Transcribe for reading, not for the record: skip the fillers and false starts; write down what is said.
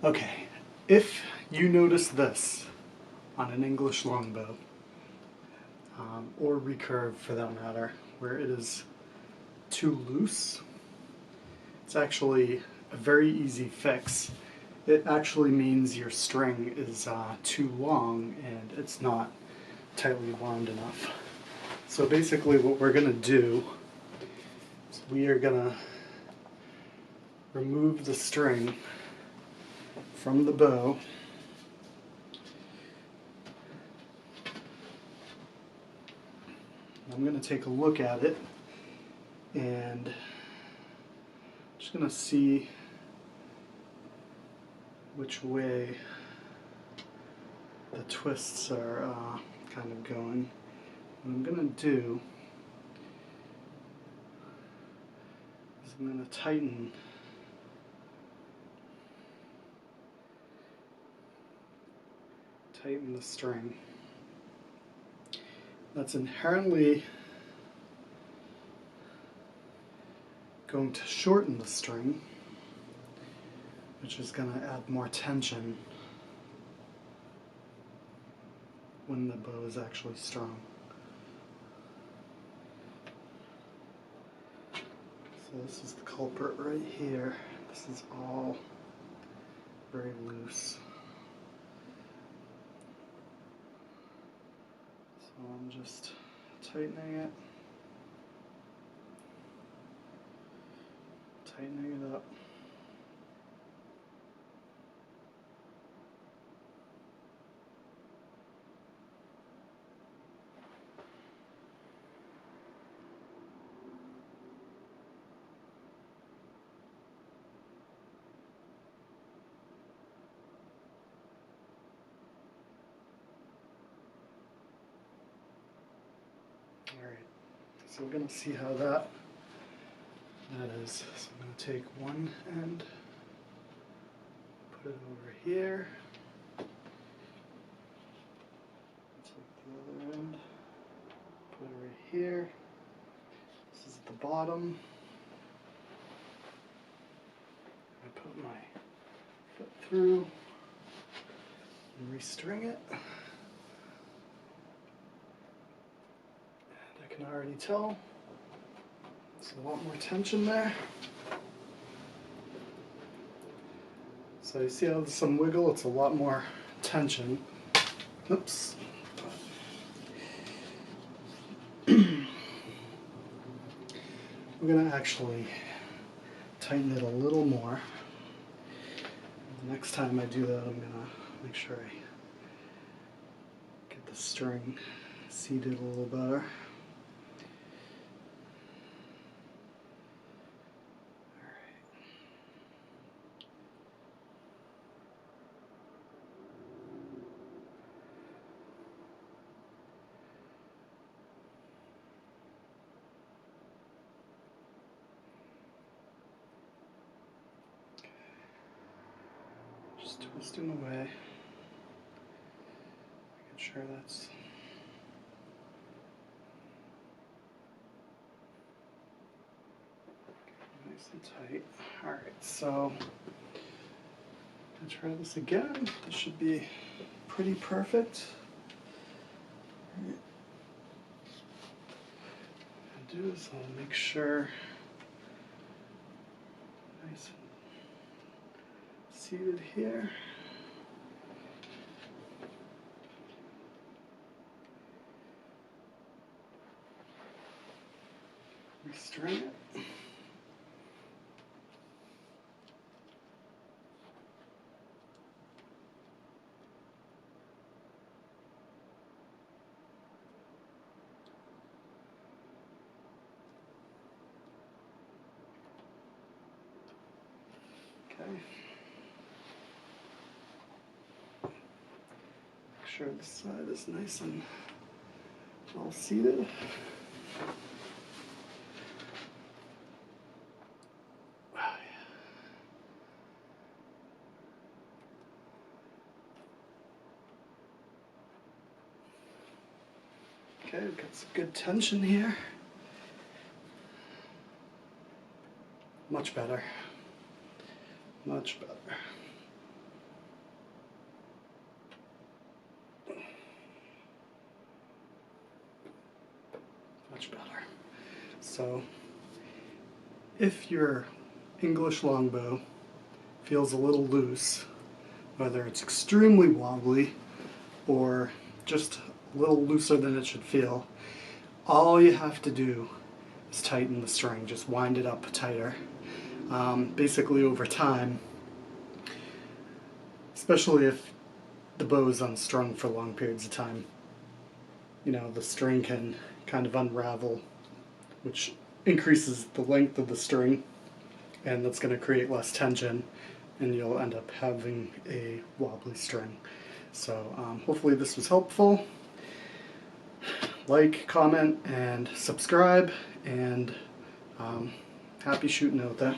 Okay, if you notice this on an English longbow, or recurve for that matter, where it is too loose, it's actually a very easy fix. It actually means your string is too long and it's not tightly wound enough. So basically what we're going to do is we are going to remove the string from the bow. I'm going to take a look at it and I'm just going to see which way the twists are kind of going. What I'm going to do is I'm going to tighten the string. That's inherently going to shorten the string, which is going to add more tension when the bow is actually strung. So this is the culprit right here. This is all very loose. So I'm just tightening it up. Alright, so we're going to see how that is. So I'm going to take one end, put it over here, take the other end, put it right here. This is the bottom. I put my foot through and restring it. I can already tell there's a lot more tension there. So you see how there's some wiggle? It's a lot more tension. Oops. I'm going to actually tighten it a little more. The next time I do that, I'm going to make sure I get the string seated a little better. Just twisting away, making sure that's nice and tight. Alright, so I'll try this again. This should be pretty perfect. What I'll do is I'll make sure nice and seated here. Restring it. Okay. Make sure the side is nice and all seated. Okay, we've got some good tension here. Much better. Much better. So if your English longbow feels a little loose, whether it's extremely wobbly or just a little looser than it should feel, all you have to do is tighten the string, just wind it up tighter. Basically over time, especially if the bow is unstrung for long periods of time, you know, the string can kind of unravel, which increases the length of the string, and that's going to create less tension, and you'll end up having a wobbly string. So hopefully this was helpful. Like, comment, and subscribe, and happy shooting out there.